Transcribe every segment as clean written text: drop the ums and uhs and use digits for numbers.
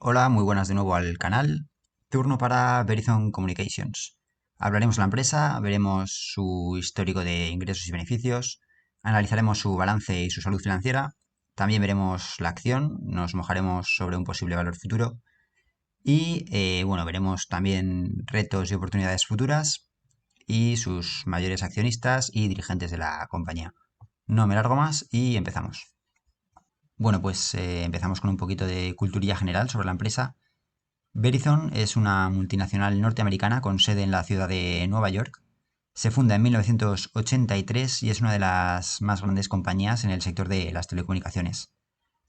Hola, muy buenas de nuevo al canal. Turno para Verizon Communications. Hablaremos de la empresa, veremos su histórico de ingresos y beneficios, analizaremos su balance y su salud financiera, también veremos la acción, nos mojaremos sobre un posible valor futuro y bueno, veremos también retos y oportunidades futuras y sus mayores accionistas y dirigentes de la compañía. No me largo más y empezamos. Bueno, pues empezamos con un poquito de culturilla general sobre la empresa. Verizon es una multinacional norteamericana con sede en la ciudad de Nueva York. Se funda en 1983 y es una de las más grandes compañías en el sector de las telecomunicaciones.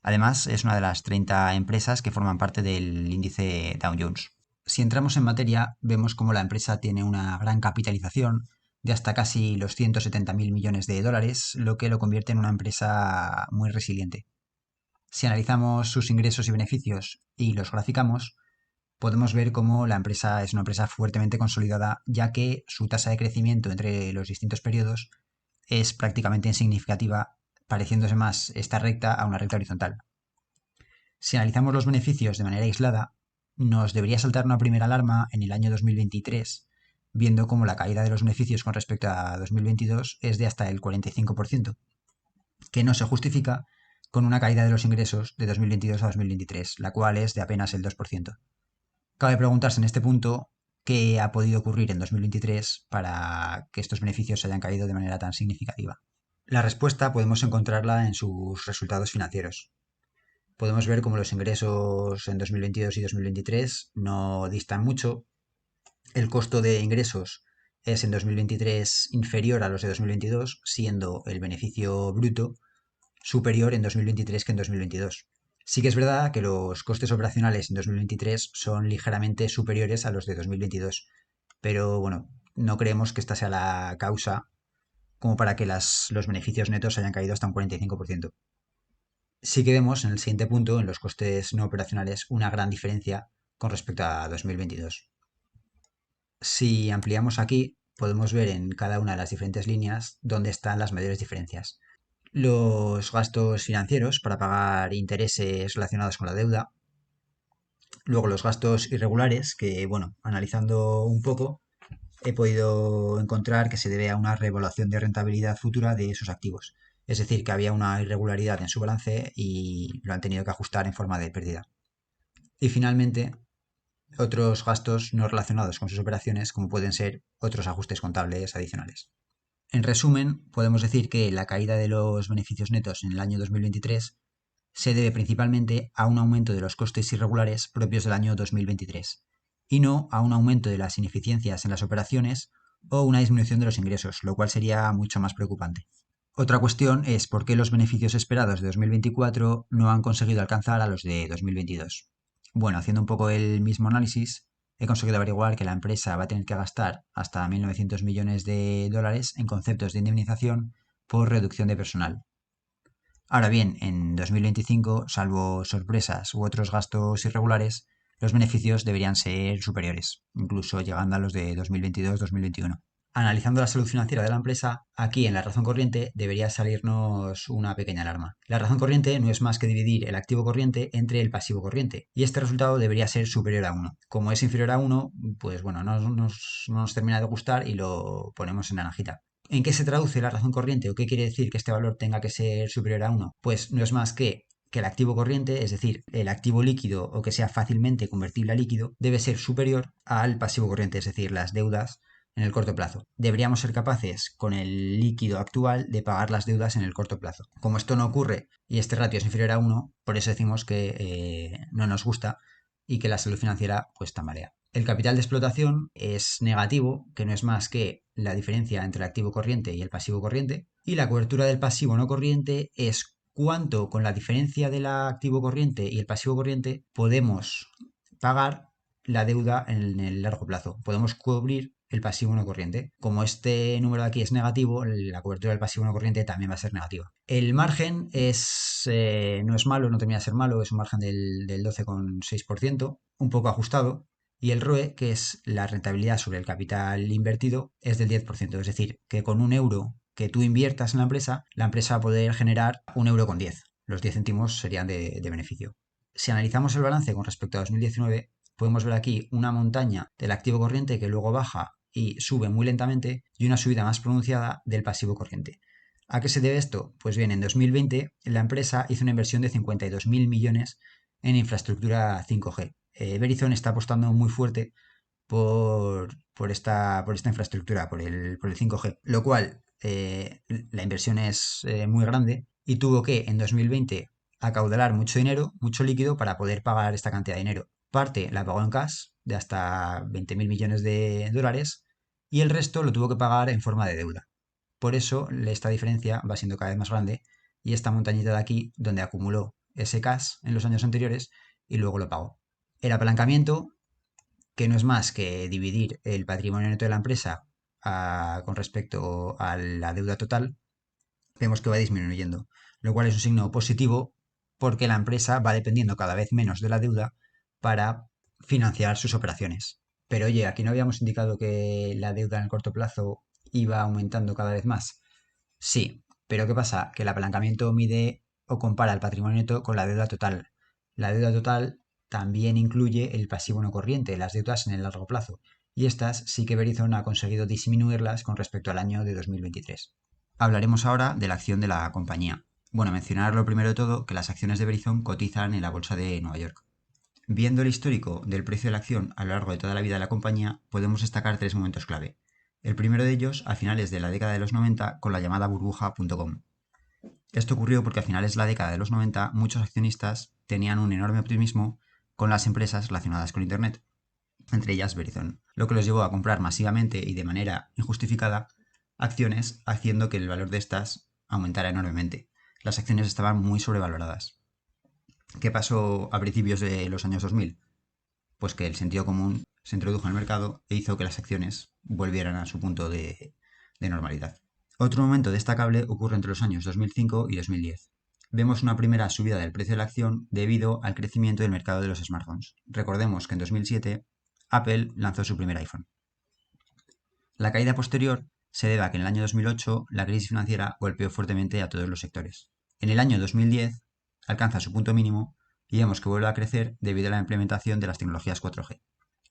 Además, es una de las 30 empresas que forman parte del índice Dow Jones. Si entramos en materia, vemos cómo la empresa tiene una gran capitalización de hasta casi los 170.000 millones de dólares, lo que lo convierte en una empresa muy resiliente. Si analizamos sus ingresos y beneficios y los graficamos, podemos ver cómo la empresa es una empresa fuertemente consolidada, ya que su tasa de crecimiento entre los distintos periodos es prácticamente insignificativa, pareciéndose más esta recta a una recta horizontal. Si analizamos los beneficios de manera aislada, nos debería saltar una primera alarma en el año 2023, viendo cómo la caída de los beneficios con respecto a 2022 es de hasta el 45%, que no se justifica con una caída de los ingresos de 2022 a 2023, la cual es de apenas el 2%. Cabe preguntarse en este punto qué ha podido ocurrir en 2023 para que estos beneficios se hayan caído de manera tan significativa. La respuesta podemos encontrarla en sus resultados financieros. Podemos ver cómo los ingresos en 2022 y 2023 no distan mucho. El costo de ingresos es en 2023 inferior a los de 2022, siendo el beneficio bruto superior en 2023 que en 2022. Sí que es verdad que los costes operacionales en 2023 son ligeramente superiores a los de 2022, pero bueno, no creemos que esta sea la causa como para que los beneficios netos hayan caído hasta un 45%. Sí que vemos en el siguiente punto, en los costes no operacionales, una gran diferencia con respecto a 2022. Si ampliamos aquí, podemos ver en cada una de las diferentes líneas dónde están las mayores diferencias. Los gastos financieros para pagar intereses relacionados con la deuda. Luego los gastos irregulares, que bueno, analizando un poco, he podido encontrar que se debe a una revaluación de rentabilidad futura de esos activos. Es decir, que había una irregularidad en su balance y lo han tenido que ajustar en forma de pérdida. Y finalmente, otros gastos no relacionados con sus operaciones, como pueden ser otros ajustes contables adicionales. En resumen, podemos decir que la caída de los beneficios netos en el año 2023 se debe principalmente a un aumento de los costes irregulares propios del año 2023 y no a un aumento de las ineficiencias en las operaciones o una disminución de los ingresos, lo cual sería mucho más preocupante. Otra cuestión es por qué los beneficios esperados de 2024 no han conseguido alcanzar a los de 2022. Bueno, haciendo un poco el mismo análisis, he conseguido averiguar que la empresa va a tener que gastar hasta 1.900 millones de dólares en conceptos de indemnización por reducción de personal. Ahora bien, en 2025, salvo sorpresas u otros gastos irregulares, los beneficios deberían ser superiores, incluso llegando a los de 2022-2021. Analizando la salud financiera de la empresa, aquí en la razón corriente debería salirnos una pequeña alarma. La razón corriente no es más que dividir el activo corriente entre el pasivo corriente, y este resultado debería ser superior a 1. Como es inferior a 1, pues bueno, no nos termina de gustar y lo ponemos en naranjita. ¿En qué se traduce la razón corriente o qué quiere decir que este valor tenga que ser superior a 1? Pues no es más que el activo corriente, es decir, el activo líquido o que sea fácilmente convertible a líquido, debe ser superior al pasivo corriente, es decir, las deudas en el corto plazo. Deberíamos ser capaces, con el líquido actual, de pagar las deudas en el corto plazo. Como esto no ocurre y este ratio es inferior a 1, por eso decimos que no nos gusta y que la salud financiera pues tambalea. El capital de explotación es negativo, que no es más que la diferencia entre el activo corriente y el pasivo corriente, y la cobertura del pasivo no corriente es cuánto con la diferencia del activo corriente y el pasivo corriente podemos pagar la deuda en el largo plazo. Podemos cubrir el pasivo no corriente. Como este número de aquí es negativo, la cobertura del pasivo no corriente también va a ser negativa. El margen no es malo, no termina de ser malo, es un margen del 12,6%, un poco ajustado, y el ROE, que es la rentabilidad sobre el capital invertido, es del 10%. Es decir, que con un euro que tú inviertas en la empresa va a poder generar un euro con 10. Los 10 céntimos serían de beneficio. Si analizamos el balance con respecto a 2019, podemos ver aquí una montaña del activo corriente que luego baja y sube muy lentamente y una subida más pronunciada del pasivo corriente. ¿A qué se debe esto? Pues bien, en 2020 la empresa hizo una inversión de 52.000 millones en infraestructura 5G. Verizon está apostando muy fuerte por esta infraestructura, por el 5G, lo cual la inversión es muy grande y tuvo que en 2020 acaudalar mucho dinero, mucho líquido para poder pagar esta cantidad de dinero. Parte la pagó en cash de hasta 20.000 millones de dólares y el resto lo tuvo que pagar en forma de deuda. Por eso esta diferencia va siendo cada vez más grande y esta montañita de aquí donde acumuló ese cash en los años anteriores y luego lo pagó. El apalancamiento, que no es más que dividir el patrimonio neto de la empresa con respecto a la deuda total, vemos que va disminuyendo, lo cual es un signo positivo porque la empresa va dependiendo cada vez menos de la deuda para financiar sus operaciones. Pero oye, aquí no habíamos indicado que la deuda en el corto plazo iba aumentando cada vez más. Sí, pero ¿qué pasa? Que el apalancamiento mide o compara el patrimonio neto con la deuda total. La deuda total también incluye el pasivo no corriente, las deudas en el largo plazo, y estas sí que Verizon ha conseguido disminuirlas con respecto al año de 2023. Hablaremos ahora de la acción de la compañía. Bueno, mencionar lo primero de todo que las acciones de Verizon cotizan en la bolsa de Nueva York. Viendo el histórico del precio de la acción a lo largo de toda la vida de la compañía, podemos destacar tres momentos clave. El primero de ellos a finales de la década de los 90 con la llamada burbuja.com. Esto ocurrió porque a finales de la década de los 90 muchos accionistas tenían un enorme optimismo con las empresas relacionadas con Internet, entre ellas Verizon, lo que los llevó a comprar masivamente y de manera injustificada acciones, haciendo que el valor de estas aumentara enormemente. Las acciones estaban muy sobrevaloradas. ¿Qué pasó a principios de los años 2000? Pues que el sentido común se introdujo en el mercado e hizo que las acciones volvieran a su punto de normalidad. Otro momento destacable ocurre entre los años 2005 y 2010. Vemos una primera subida del precio de la acción debido al crecimiento del mercado de los smartphones. Recordemos que en 2007 Apple lanzó su primer iPhone. La caída posterior se debe a que en el año 2008 la crisis financiera golpeó fuertemente a todos los sectores. En el año 2010 alcanza su punto mínimo y vemos que vuelve a crecer debido a la implementación de las tecnologías 4G.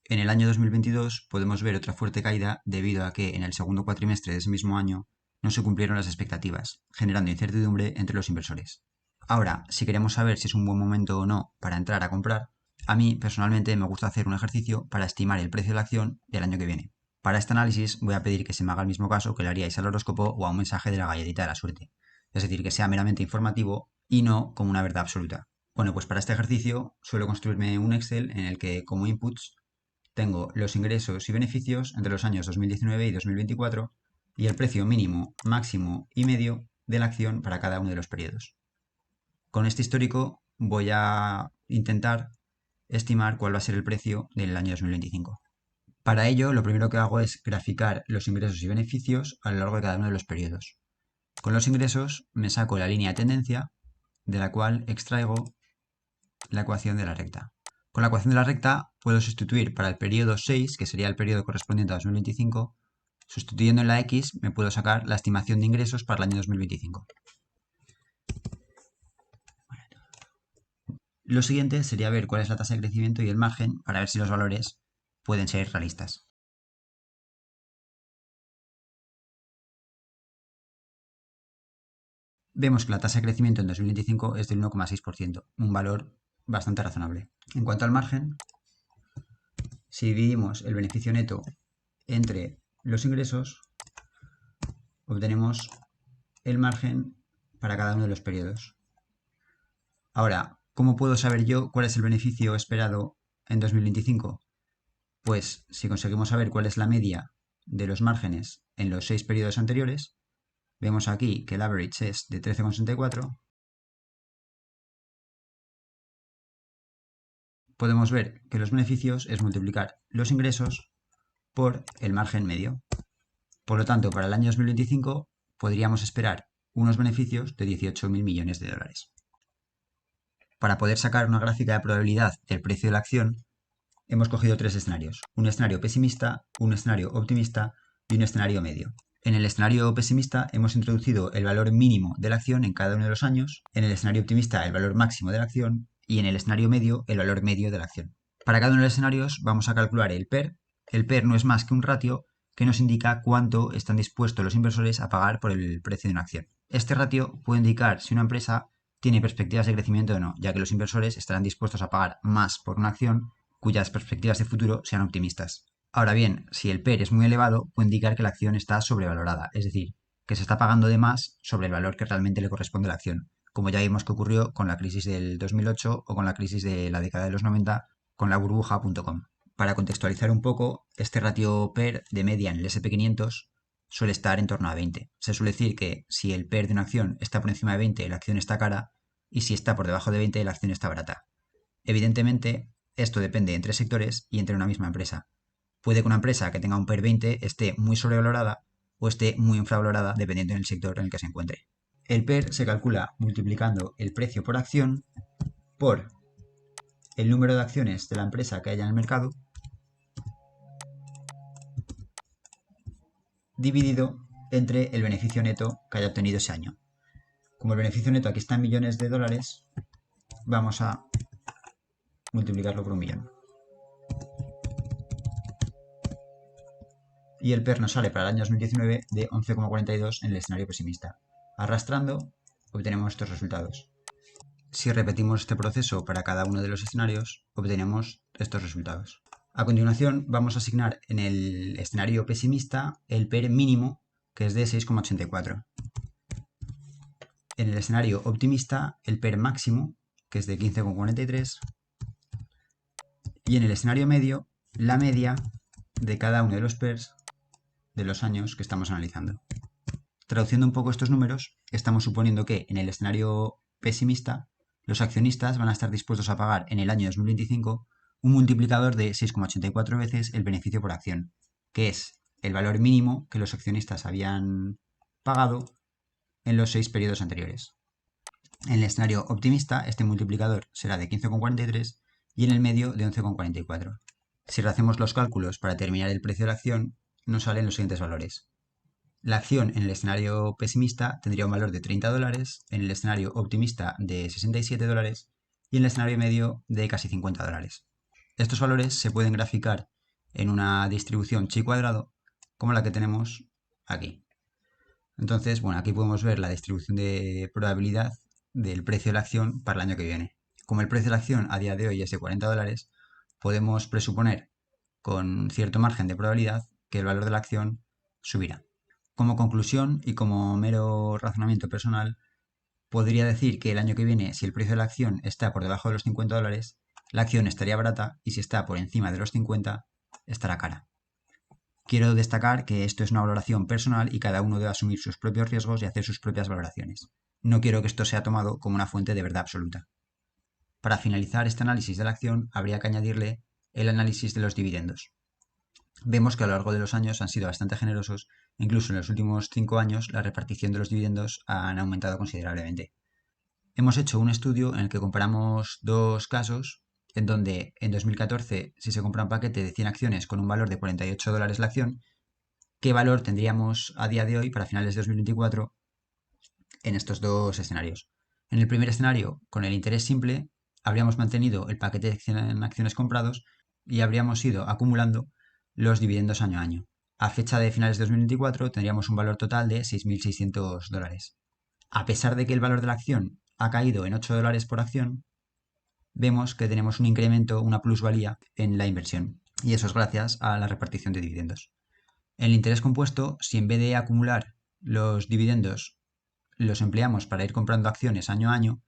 En el año 2022 podemos ver otra fuerte caída debido a que en el segundo cuatrimestre de ese mismo año no se cumplieron las expectativas, generando incertidumbre entre los inversores. Ahora, si queremos saber si es un buen momento o no para entrar a comprar, a mí personalmente me gusta hacer un ejercicio para estimar el precio de la acción del año que viene. Para este análisis voy a pedir que se me haga el mismo caso que le haríais al horóscopo o a un mensaje de la galletita de la suerte. Es decir, que sea meramente informativo y no como una verdad absoluta. Bueno, pues para este ejercicio suelo construirme un Excel en el que como inputs tengo los ingresos y beneficios entre los años 2019 y 2024 y el precio mínimo, máximo y medio de la acción para cada uno de los periodos. Con este histórico voy a intentar estimar cuál va a ser el precio del año 2025. Para ello, lo primero que hago es graficar los ingresos y beneficios a lo largo de cada uno de los periodos. Con los ingresos me saco la línea de tendencia, de la cual extraigo la ecuación de la recta. Con la ecuación de la recta puedo sustituir para el periodo 6, que sería el periodo correspondiente a 2025, sustituyendo en la X me puedo sacar la estimación de ingresos para el año 2025. Lo siguiente sería ver cuál es la tasa de crecimiento y el margen para ver si los valores pueden ser realistas. Vemos que la tasa de crecimiento en 2025 es del 1,6%, un valor bastante razonable. En cuanto al margen, si dividimos el beneficio neto entre los ingresos, obtenemos el margen para cada uno de los periodos. Ahora, ¿cómo puedo saber yo cuál es el beneficio esperado en 2025? Pues si conseguimos saber cuál es la media de los márgenes en los 6 periodos anteriores, vemos aquí que el average es de 13,64. Podemos ver que los beneficios es multiplicar los ingresos por el margen medio. Por lo tanto, para el año 2025 podríamos esperar unos beneficios de 18.000 millones de dólares. Para poder sacar una gráfica de probabilidad del precio de la acción, hemos cogido tres escenarios. Un escenario pesimista, un escenario optimista y un escenario medio. En el escenario pesimista hemos introducido el valor mínimo de la acción en cada uno de los años, en el escenario optimista el valor máximo de la acción y en el escenario medio el valor medio de la acción. Para cada uno de los escenarios vamos a calcular el PER. El PER no es más que un ratio que nos indica cuánto están dispuestos los inversores a pagar por el precio de una acción. Este ratio puede indicar si una empresa tiene perspectivas de crecimiento o no, ya que los inversores estarán dispuestos a pagar más por una acción cuyas perspectivas de futuro sean optimistas. Ahora bien, si el PER es muy elevado, puede indicar que la acción está sobrevalorada, es decir, que se está pagando de más sobre el valor que realmente le corresponde a la acción, como ya vimos que ocurrió con la crisis del 2008 o con la crisis de la década de los 90 con la burbuja.com. Para contextualizar un poco, este ratio PER de media en el SP500 suele estar en torno a 20. Se suele decir que si el PER de una acción está por encima de 20, la acción está cara, y si está por debajo de 20, la acción está barata. Evidentemente, esto depende entre sectores y entre una misma empresa. Puede que una empresa que tenga un PER 20 esté muy sobrevalorada o esté muy infravalorada dependiendo del sector en el que se encuentre. El PER se calcula multiplicando el precio por acción por el número de acciones de la empresa que haya en el mercado dividido entre el beneficio neto que haya obtenido ese año. Como el beneficio neto aquí está en millones de dólares, vamos a multiplicarlo por 1.000.000. Y el PER nos sale para el año 2019 de 11,42 en el escenario pesimista. Arrastrando, obtenemos estos resultados. Si repetimos este proceso para cada uno de los escenarios, obtenemos estos resultados. A continuación, vamos a asignar en el escenario pesimista el PER mínimo, que es de 6,84. En el escenario optimista, el PER máximo, que es de 15,43. Y en el escenario medio, la media de cada uno de los PERs de los años que estamos analizando. Traduciendo un poco estos números, estamos suponiendo que en el escenario pesimista, los accionistas van a estar dispuestos a pagar en el año 2025 un multiplicador de 6,84 veces el beneficio por acción, que es el valor mínimo que los accionistas habían pagado en los 6 periodos anteriores. En el escenario optimista, este multiplicador será de 15,43 y en el medio de 11,44. Si hacemos los cálculos para determinar el precio de la acción, nos salen los siguientes valores. La acción en el escenario pesimista tendría un valor de $30, en el escenario optimista de $67 y en el escenario medio de casi $50. Estos valores se pueden graficar en una distribución chi cuadrado como la que tenemos aquí. Entonces, bueno, aquí podemos ver la distribución de probabilidad del precio de la acción para el año que viene. Como el precio de la acción a día de hoy es de $40, podemos presuponer con cierto margen de probabilidad que el valor de la acción subirá. Como conclusión y como mero razonamiento personal, podría decir que el año que viene, si el precio de la acción está por debajo de los $50, la acción estaría barata y si está por encima de los 50, estará cara. Quiero destacar que esto es una valoración personal y cada uno debe asumir sus propios riesgos y hacer sus propias valoraciones. No quiero que esto sea tomado como una fuente de verdad absoluta. Para finalizar este análisis de la acción, habría que añadirle el análisis de los dividendos. Vemos que a lo largo de los años han sido bastante generosos, incluso en los últimos 5 años la repartición de los dividendos han aumentado considerablemente. Hemos hecho un estudio en el que comparamos dos casos, en donde en 2014 si se compra un paquete de 100 acciones con un valor de $48 la acción, ¿qué valor tendríamos a día de hoy para finales de 2024 en estos dos escenarios? En el primer escenario, con el interés simple, habríamos mantenido el paquete de 100 acciones comprados y habríamos ido acumulando los dividendos año a año. A fecha de finales de 2024 tendríamos un valor total de $6.600. A pesar de que el valor de la acción ha caído en $8 por acción, vemos que tenemos un incremento, una plusvalía en la inversión. Y eso es gracias a la repartición de dividendos. En el interés compuesto, si en vez de acumular los dividendos los empleamos para ir comprando acciones año a año,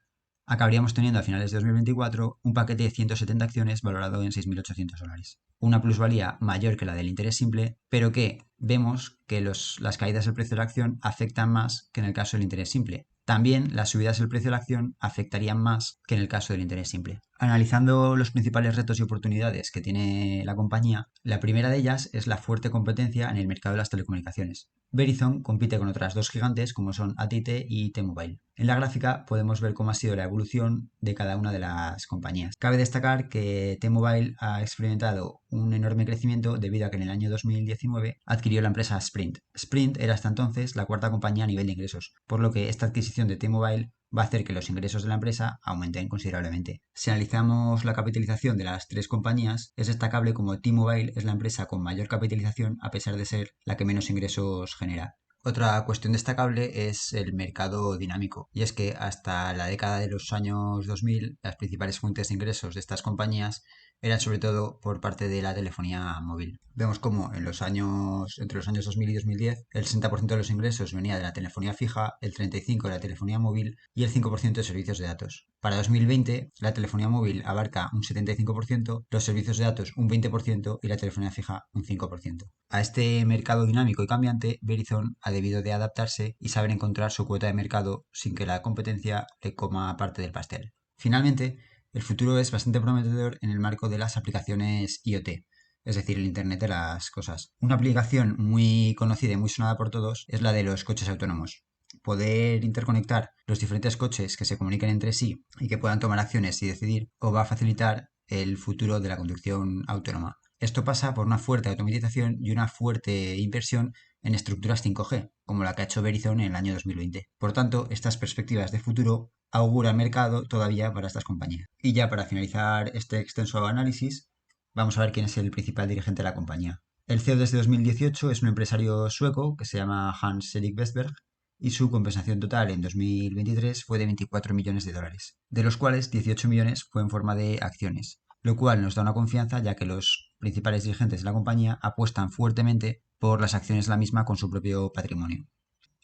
acabaríamos teniendo a finales de 2024 un paquete de 170 acciones valorado en $6.800. Una plusvalía mayor que la del interés simple, pero que vemos que las caídas del precio de la acción afectan más que en el caso del interés simple. También las subidas del precio de la acción afectarían más que en el caso del interés simple. Analizando los principales retos y oportunidades que tiene la compañía, la primera de ellas es la fuerte competencia en el mercado de las telecomunicaciones. Verizon compite con otras dos gigantes como son AT&T y T-Mobile. En la gráfica podemos ver cómo ha sido la evolución de cada una de las compañías. Cabe destacar que T-Mobile ha experimentado un enorme crecimiento debido a que en el año 2019 adquirió la empresa Sprint. Sprint era hasta entonces la cuarta compañía a nivel de ingresos, por lo que esta adquisición de T-Mobile va a hacer que los ingresos de la empresa aumenten considerablemente. Si analizamos la capitalización de las tres compañías, es destacable como T-Mobile es la empresa con mayor capitalización a pesar de ser la que menos ingresos genera. Otra cuestión destacable es el mercado dinámico, y es que hasta la década de los años 2000 las principales fuentes de ingresos de estas compañías eran sobre todo por parte de la telefonía móvil. Vemos como entre los años 2000 y 2010 el 60% de los ingresos venía de la telefonía fija, el 35% de la telefonía móvil y el 5% de servicios de datos. Para 2020 la telefonía móvil abarca un 75%, los servicios de datos un 20% y la telefonía fija un 5%. A este mercado dinámico y cambiante, Verizon ha debido de adaptarse y saber encontrar su cuota de mercado sin que la competencia le coma parte del pastel. Finalmente, el futuro es bastante prometedor en el marco de las aplicaciones IoT, es decir, el Internet de las cosas. Una aplicación muy conocida y muy sonada por todos es la de los coches autónomos. Poder interconectar los diferentes coches que se comuniquen entre sí y que puedan tomar acciones y decidir o va a facilitar el futuro de la conducción autónoma. Esto pasa por una fuerte automatización y una fuerte inversión en estructuras 5G, como la que ha hecho Verizon en el año 2020. Por tanto, estas perspectivas de futuro auguran mercado todavía para estas compañías. Y ya para finalizar este extenso análisis, vamos a ver quién es el principal dirigente de la compañía. El CEO desde 2018 es un empresario sueco que se llama Hans-Erik Westberg y su compensación total en 2023 fue de 24 millones de dólares, de los cuales 18 millones fue en forma de acciones, lo cual nos da una confianza ya que los principales dirigentes de la compañía apuestan fuertemente por las acciones de la misma con su propio patrimonio.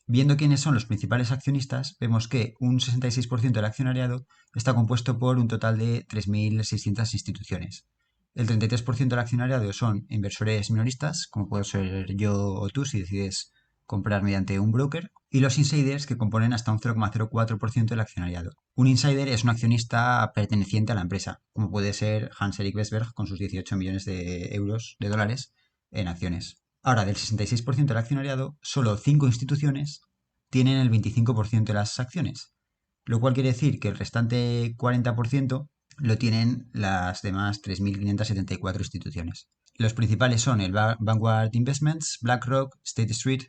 Viendo quiénes son los principales accionistas, vemos que un 66% del accionariado está compuesto por un total de 3.600 instituciones. El 33% del accionariado son inversores minoristas, como puedo ser yo o tú si decides comprar mediante un broker, y los insiders que componen hasta un 0,04% del accionariado. Un insider es un accionista perteneciente a la empresa, como puede ser Hans-Erik Westberg con sus 18 millones de dólares en acciones. Ahora, del 66% del accionariado, solo 5 instituciones tienen el 25% de las acciones, lo cual quiere decir que el restante 40% lo tienen las demás 3.574 instituciones. Los principales son el Vanguard Investments, BlackRock, State Street,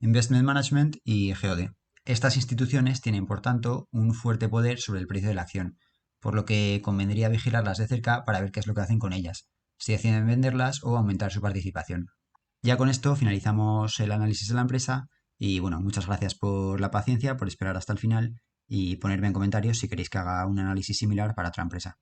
Investment Management y GeoD. Estas instituciones tienen, por tanto, un fuerte poder sobre el precio de la acción, por lo que convendría vigilarlas de cerca para ver qué es lo que hacen con ellas, si deciden venderlas o aumentar su participación. Ya con esto finalizamos el análisis de la empresa y bueno, muchas gracias por la paciencia, por esperar hasta el final y ponerme en comentarios si queréis que haga un análisis similar para otra empresa.